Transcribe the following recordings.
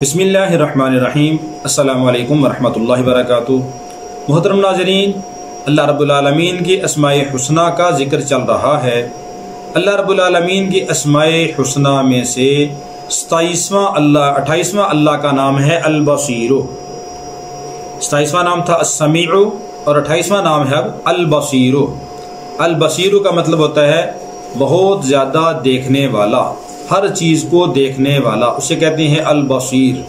बिस्मिल्लाहिर्रहमानिर्रहीम। अस्सलामु अलैकुम वरहमतुल्लाहि वबरकातुहू। मोहतरम नाज़रीन, अल्लाह रब्बुल आलमीन की अस्माए हुस्ना का जिक्र चल रहा है। अल्लाह रब्बुल आलमीन की अस्माए हुस्ना में से 28वां अल्लाह का नाम है अल बसीर। 27वां नाम था अस्समीउ और 28वां नाम है अब अल बसीर। अल बसीर का मतलब होता है बहुत ज़्यादा देखने वाला, हर चीज़ को देखने वाला, उसे कहते हैं अल बसीर।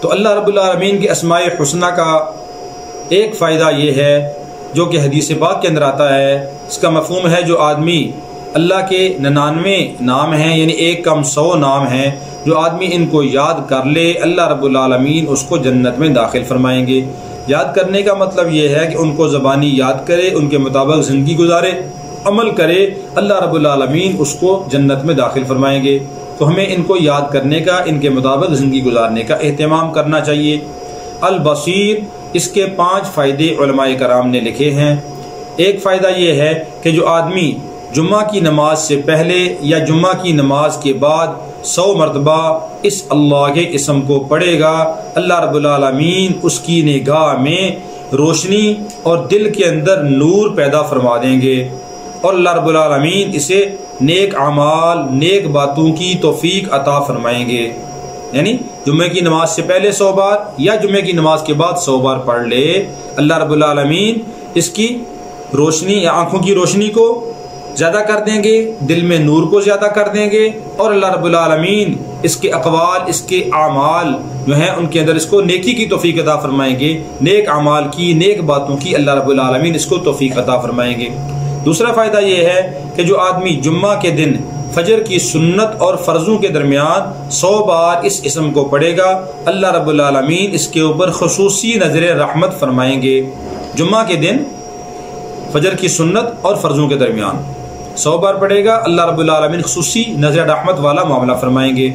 तो अल्लाह रब्बुल आलमीन के अस्माए हुस्ना का एक फ़ायदा ये है जो कि हदीस पाक के अंदर आता है, इसका मफ़हूम है जो आदमी अल्लाह के 99 नाम हैं, यानी एक कम 100 नाम हैं, जो आदमी इनको याद कर ले अल्लाह रब्बुल आलमीन उसको जन्नत में दाखिल फरमाएंगे। याद करने का मतलब ये है कि उनको ज़बानी याद करे, उनके मुताबिक ज़िंदगी गुजारे, अमल करे, अल्लाह रब्बुल आलमीन उसको जन्नत में दाखिल फरमाएंगे। तो हमें इनको याद करने का, इनके मुताबिक ज़िंदगी गुजारने का एहतमाम करना चाहिए। अल बसीर, इसके 5 फ़ायदे उलमाए कराम ने लिखे हैं। एक फ़ायदा ये है कि जो आदमी जुम्मा की नमाज से पहले या जुम्मा की नमाज के बाद 100 मरतबा इस अल्लाह के इसम को पढ़ेगा, अल्लाह रब्बुल आलमीन उसकी निगाह में रोशनी और दिल के अंदर नूर पैदा फरमा देंगे और अल्लाह रब्बुल आलमीन इसे नेक अमाल, नेक बातों की तौफीक अता फरमाएंगे। यानी जुम्मे की नमाज से पहले 100 बार या जुम्मे की नमाज के बाद 100 बार पढ़ ले, अल्लाह रब्बुल आलमीन इसकी रोशनी या आंखों की रोशनी को ज़्यादा कर देंगे, दिल में नूर को ज़्यादा कर देंगे और अल्लाह रब्बुल आलमीन इसके अक़वाल, इसके आमाल जो हैं उनके अंदर इसको नेकी की तौफीक अता फरमाएंगे। नेक आमाल की, नेक बातों की अल्लाह रब्बुल आलमीन इसको तौफीक अता फरमाएंगे। दूसरा फ़ायदा यह है कि जो आदमी जुम्मा के दिन फजर की सुन्नत और फ़र्ज़ों के दरमियान 100 बार इस इसम को पढ़ेगा, अल्लाह रब्बुल आलमीन इसके ऊपर ख़ुसूसी नज़र रहमत फरमाएंगे। जुम्मा के दिन फजर की सुन्नत और फ़र्ज़ों के दरमियान 100 बार पढ़ेगा, अल्लाह रब्बुल आलमीन ख़ुसूसी नज़र रहमत वाला मामला फरमाएंगे।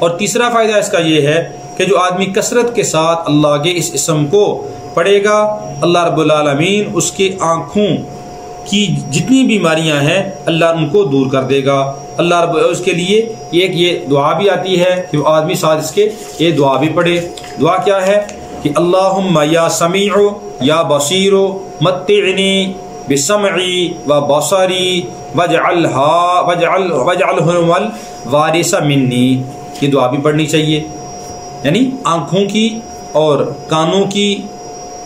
और तीसरा फ़ायदा इसका यह है कि जो आदमी कसरत के साथ अल्लाह के इस इसम को पढ़ेगा, अल्लाह रब्बुल आलमीन उसकी आँखों की जितनी बीमारियां हैं अल्लाह उनको दूर कर देगा। अल्लाह रब्बुल उसके लिए एक ये दुआ भी आती है कि वो आदमी साथ इसके ये दुआ भी पढ़े। दुआ क्या है कि अल्लाहुम्मा या समीउ या बसीरो मत्तिअनी बिसमई व बसरी वजअलहुल वारिसा मिन्नी। ये दुआ भी पढ़नी चाहिए। यानी आँखों की और कानों की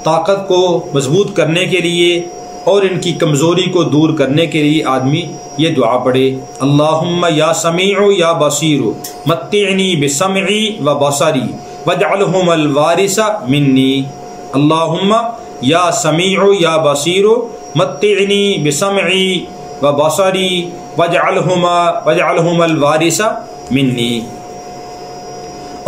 ताकत को मजबूत करने के लिए और इनकी कमज़ोरी को दूर करने के लिए आदमी ये दुआ पढ़े, अल्लाहुम्मा या समीउ या बसीरु मत्तिअनी बिसमई व बसरी वजअलहुल वारिसा मिन्नी। अल्लाहुम्मा या समीउ या बसीरु मत्तिअनी बिसमई व बसरी वजअलहुल वारिसा मिन्नी।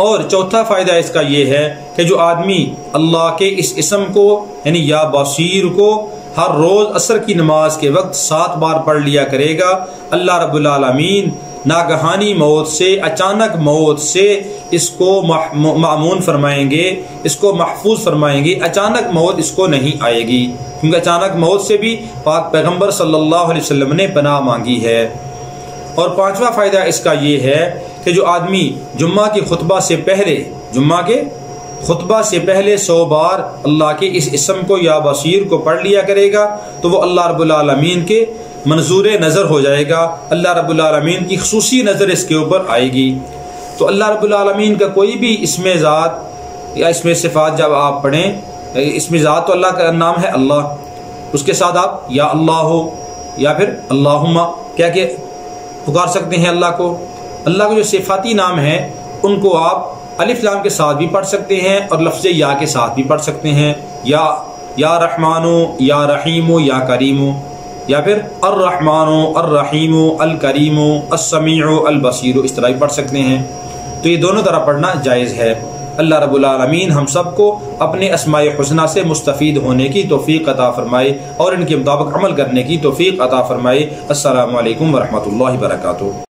और चौथा फ़ायदा इसका ये है कि जो आदमी अल्लाह के इस इसम को यानी या बसीर को हर रोज़ असर की नमाज के वक्त 7 बार पढ़ लिया करेगा, अल्लाह रब्बुल आलमीन नागहानी मौत से, अचानक मौत से इसको मामून फरमाएंगे, इसको महफूज फरमाएंगे। अचानक मौत इसको नहीं आएगी, क्योंकि अचानक मौत से भी पाक पैगम्बर सल्लल्लाहु अलैहि वसल्लम ने पनाह मांगी है। और 5वां फ़ायदा इसका ये है कि जो आदमी जुम्मा के खुतबा से पहले 100 बार अल्लाह के इस इसम को या बसीर को पढ़ लिया करेगा, तो वो अल्लाह रब्बुल आलमीन के मंजूर नज़र हो जाएगा। अल्लाह रब्बुल आलमीन की ख़ुसूसी नज़र इसके ऊपर आएगी। तो अल्लाह रब्बुल आलमीन का कोई भी इसमें ज़ात या इसमें सिफ़ात जब आप पढ़ें, इसमें ज़ात तो अल्लाह का नाम है अल्लाह, उसके साथ आप या अल्लाह हो या फिर अल्लाहुम्मा क्या के पुकार सकते हैं अल्लाह को। अल्लाह के जो सिफ़ाती नाम हैं उनको आप अलिफ लाम के साथ भी पढ़ सकते हैं और लफ्ज़ या के साथ भी पढ़ सकते हैं, या रहमानो, या रहीमो, या करीमो, या फिर अर रहमानो, अर रहीमो, अल करीमो, अस्समीउ, अल बसीरो, इस तरह भी पढ़ सकते हैं। तो ये दोनों तरह पढ़ना जायज़ है। अल्लाह रब्बुल आलमीन हम सबको अपने अस्माए हुस्ना से मुस्तफ़ीद होने की तौफीक अता फरमाए और इनके मुताबिक अमल करने की तौफीक अता फरमाए। अस्सलामु अलैकुम वरहमतुल्लाहि वबरकातुहू।